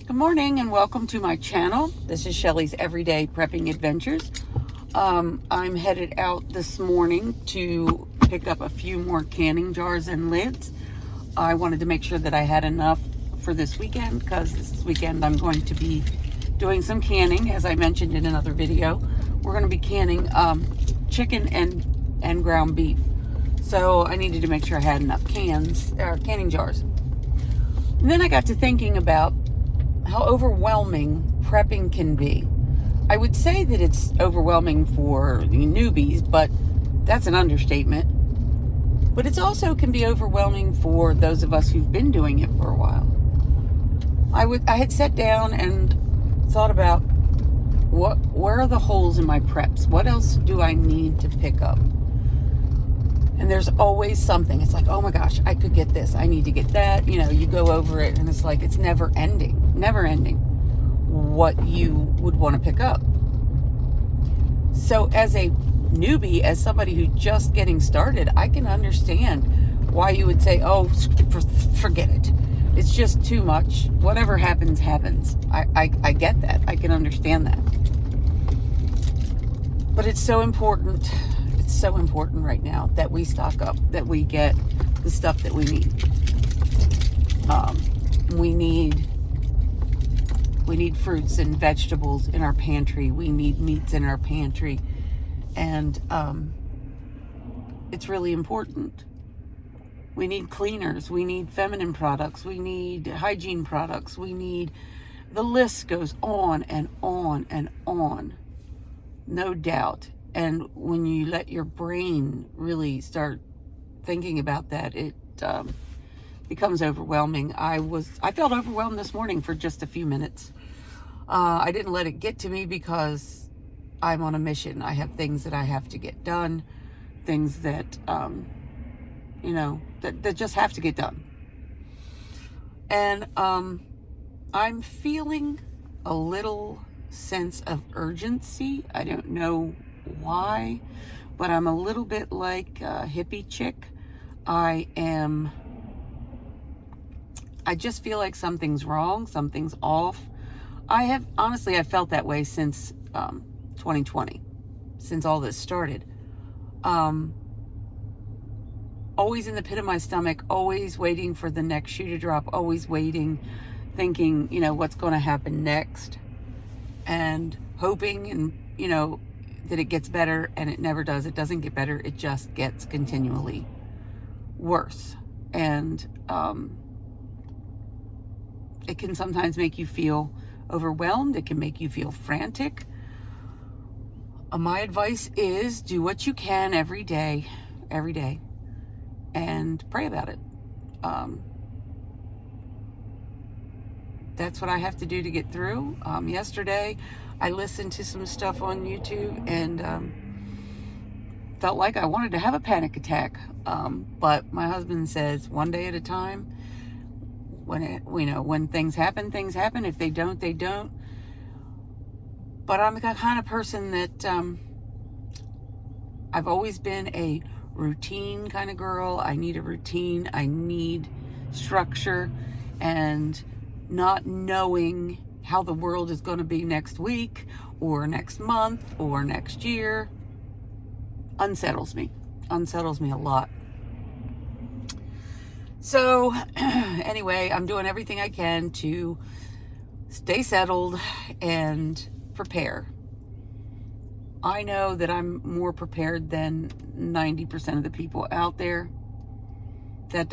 Good morning and welcome to my channel. This is Shelly's Everyday Prepping Adventures. I'm headed out this morning to pick up a few more canning jars and lids. I wanted to make sure that I had enough for this weekend because this weekend I'm going to be doing some canning. As I mentioned in another video, we're going to be canning chicken and ground beef. So I needed to make sure I had enough canning jars. And then I got to thinking about how overwhelming prepping can be. I would say that it's overwhelming for the newbies, but that's an understatement. But it also can be overwhelming for those of us who've been doing it for a while. I had sat down and thought about where are the holes in my preps? What else do I need to pick up? And there's always something. It's like, oh my gosh, I could get this. I need to get that. You know, you go over it and it's like, it's never ending what you would want to pick up. So as a newbie, as somebody who's just getting started, I can understand why you would say, oh, forget it. It's just too much. Whatever happens, happens. I get that. I can understand that. But it's so important. It's so important right now that we stock up, that we get the stuff that we need. We need fruits and vegetables in our pantry. We need meats in our pantry. And it's really important. We need cleaners. We need feminine products. We need hygiene products. The list goes on and on and on. No doubt. And when you let your brain really start thinking about that, it becomes overwhelming. I felt overwhelmed this morning for just a few minutes. I didn't let it get to me because I'm on a mission. I have things that I have to get done, things that, that just have to get done. And I'm feeling a little sense of urgency. I don't know why, but I'm a little bit like a hippie chick. I just feel like something's wrong, something's off. I felt that way since 2020, since all this started. Always in the pit of my stomach, always waiting for the next shoe to drop, always waiting, thinking, what's going to happen next, and hoping and, that it gets better, and it never does. It doesn't get better. It just gets continually worse. And it can sometimes make you feel overwhelmed. It can make you feel frantic. My advice is do what you can every day, and pray about it. That's what I have to do to get through. Yesterday, I listened to some stuff on YouTube and felt like I wanted to have a panic attack. But my husband says one day at a time. When things happen, things happen. If they don't, they don't. But I'm the kind of person that I've always been a routine kind of girl. I need a routine. I need structure, and not knowing how the world is going to be next week or next month or next year unsettles me a lot. So anyway, I'm doing everything I can to stay settled and prepare. I know that I'm more prepared than 90% of the people out there. That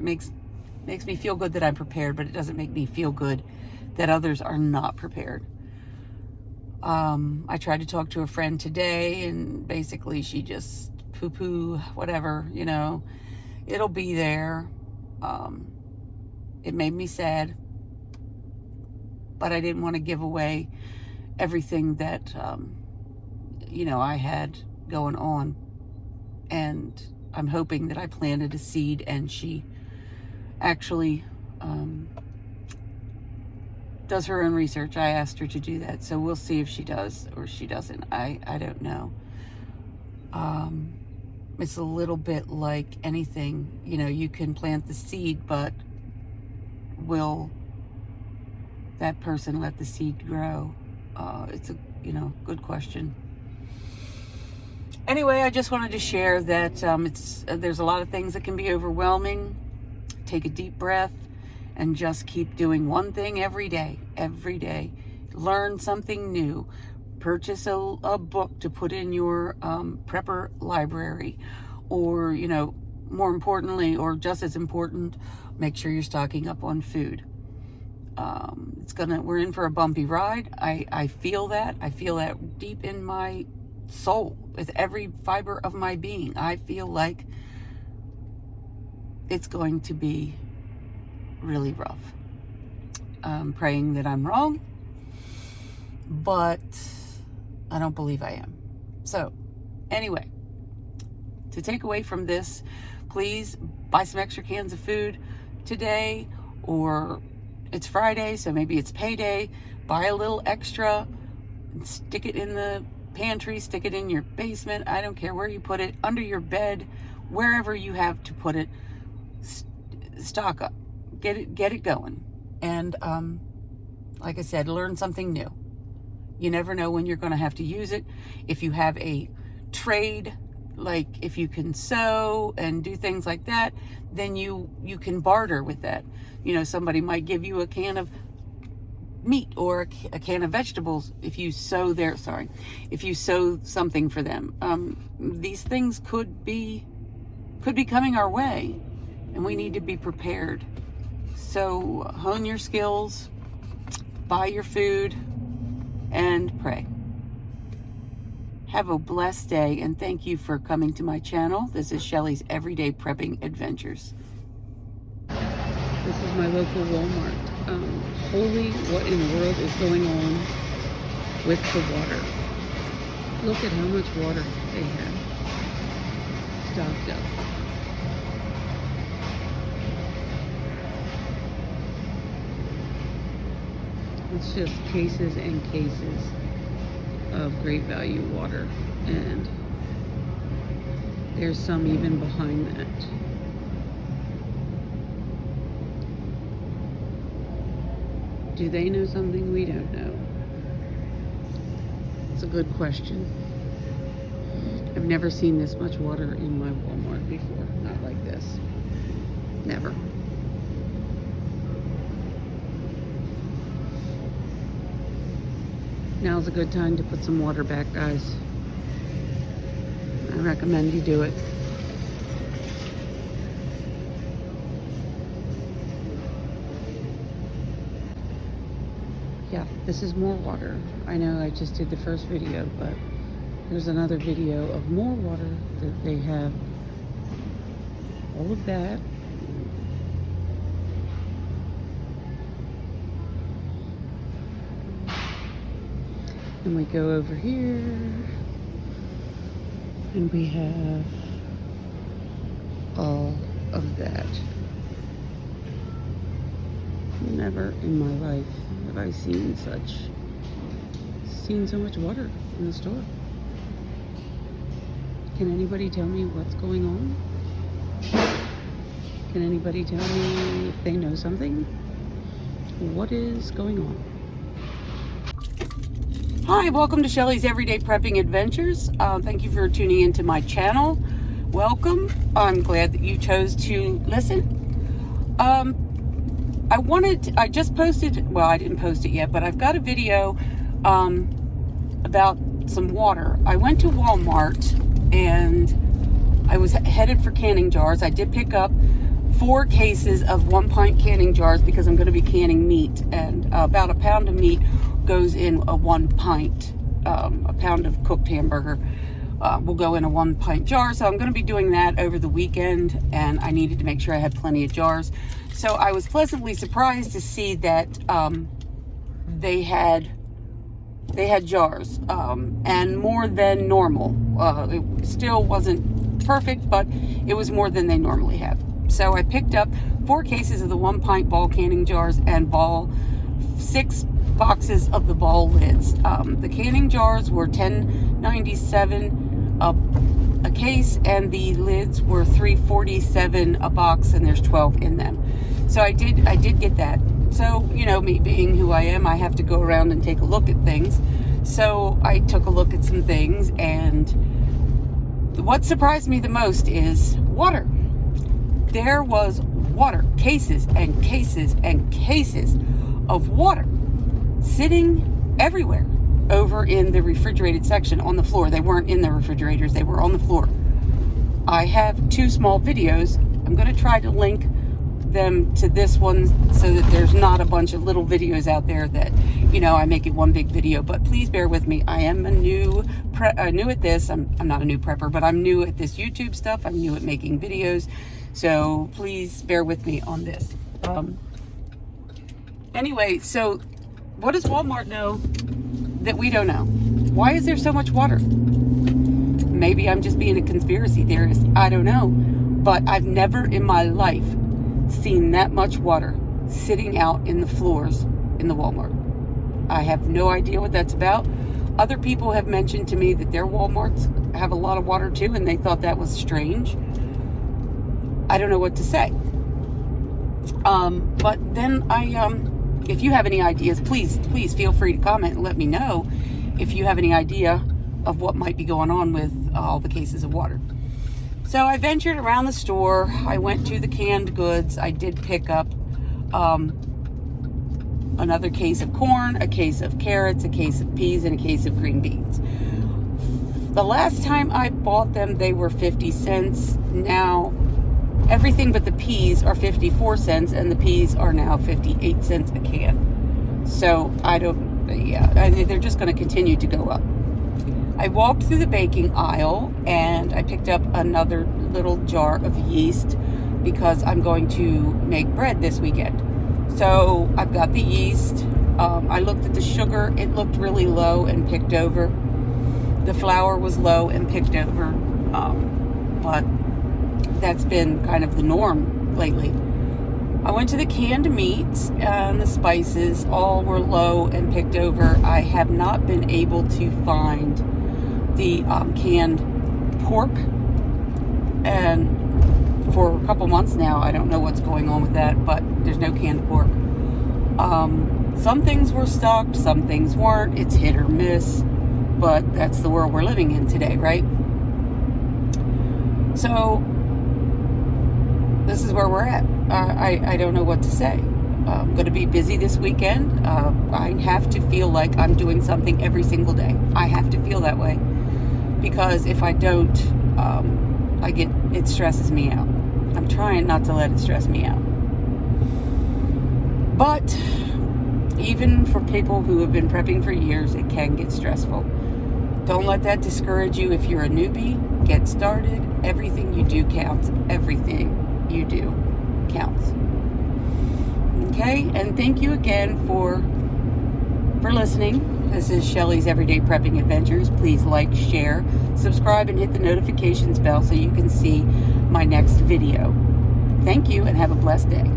makes me feel good that I'm prepared, but it doesn't make me feel good that others are not prepared. I tried to talk to a friend today, and basically she just poo-poo, whatever, it'll be there. It made me sad, but I didn't want to give away everything that, I had going on. And I'm hoping that I planted a seed and she actually does her own research. I asked her to do that, so we'll see if she does or she doesn't. I don't know. It's a little bit like anything, you can plant the seed, but will that person let the seed grow? It's a good question. Anyway, I just wanted to share that there's a lot of things that can be overwhelming. Take a deep breath and just keep doing one thing every day. Every day, learn something new. Purchase a book to put in your prepper library, or more importantly, or just as important, make sure you're stocking up on food. We're in for a bumpy ride. I feel that. I feel that deep in my soul, with every fiber of my being. I feel like it's going to be really rough. I'm praying that I'm wrong, but I don't believe I am. So anyway, to take away from this, please buy some extra cans of food today, or it's Friday, so maybe it's payday. Buy a little extra and stick it in the pantry, stick it in your basement. I don't care where you put it, under your bed, wherever you have to put it. Stock up, get it going. And like I said, learn something new. You never know when you're going to have to use it. If you have a trade, like if you can sew and do things like that, then you can barter with that. Somebody might give you a can of meat or a can of vegetables if you sew something for them. These things could be coming our way, and we need to be prepared. So hone your skills, buy your food, and pray. Have a blessed day, and thank you for coming to my channel. This is Shelly's Everyday Prepping Adventures. This is my local Walmart. Holy, what in the world is going on with the water? Look at how much water they have stocked up. It's just cases and cases of great value water, and there's some even behind that. Do they know something we don't know? It's a good question. I've never seen this much water in my Walmart before. Not like this. Never. Now's a good time to put some water back, guys. I recommend you do it. Yeah, this is more water. I know I just did the first video, but there's another video of more water that they have. All of that. And we go over here, and we have all of that. Never in my life have I seen so much water in the store. Can anybody tell me what's going on? Can anybody tell me if they know something? What is going on? Hi, welcome to Shelly's Everyday Prepping Adventures. Thank you for tuning into my channel. Welcome. I'm glad that you chose to listen. I just posted, well, I didn't post it yet, but I've got a video about some water. I went to Walmart and I was headed for canning jars. I did pick up 4 cases of 1 pint canning jars because I'm going to be canning meat, and about a pound of meat goes in a 1 pint. A pound of cooked hamburger will go in a 1 pint jar. So I'm going to be doing that over the weekend, and I needed to make sure I had plenty of jars. So I was pleasantly surprised to see that they had jars, and more than normal. It still wasn't perfect, but it was more than they normally have. So I picked up 4 cases of the 1 pint Ball canning jars and 6 boxes of the Ball lids. The canning jars were $10.97 a case, and the lids were $3.47 a box, and there's 12 in them. So I did get that. So, you know, me being who I am, I have to go around and take a look at things. So I took a look at some things, and what surprised me the most is water. There was water, cases and cases and cases of water sitting everywhere over in the refrigerated section on the floor. They weren't in the refrigerators, they were on the floor. I have 2 small videos. I'm going to try to link them to this one so that there's not a bunch of little videos out there that, you know, I make it one big video. But please bear with me. I am new at this. I'm not a new prepper, but I'm new at this YouTube stuff. I'm new at making videos. So please bear with me on this. Anyway, so what does Walmart know that we don't know? Why is there so much water? Maybe I'm just being a conspiracy theorist. I don't know. But I've never in my life seen that much water sitting out in the floors in the Walmart. I have no idea what that's about. Other people have mentioned to me that their Walmarts have a lot of water too, and they thought that was strange. I don't know what to say. But then if you have any ideas, please feel free to comment and let me know if you have any idea of what might be going on with all the cases of water. So I ventured around the store. I went to the canned goods. I did pick up another case of corn, a case of carrots, a case of peas, and a case of green beans. The last time I bought them, they were 50 cents. Now, everything but the peas are 54 cents, and the peas are now 58 cents a can. So they're just going to continue to go up. I walked through the baking aisle and I picked up another little jar of yeast because I'm going to make bread this weekend. So I've got the yeast. I looked at the sugar. It looked really low and picked over. The flour was low and picked over. But that's been kind of the norm lately. I went to the canned meats and the spices. All were low and picked over. I have not been able to find the canned pork, and for a couple months now I don't know what's going on with that, but there's no canned pork. Some things were stocked, some things weren't. It's hit or miss, but that's the world we're living in today, right? So this is where we're at. I don't know what to say. I'm going to be busy this weekend. I have to feel like I'm doing something every single day. I have to feel that way, because if I don't, it stresses me out. I'm trying not to let it stress me out. But even for people who have been prepping for years, it can get stressful. Don't let that discourage you. If you're a newbie, get started. Everything you do counts. Everything you do counts. Okay, and thank you again for listening. This is Shelly's Everyday Prepping Adventures. Please like, share, subscribe, and hit the notifications bell so you can see my next video. Thank you, and have a blessed day.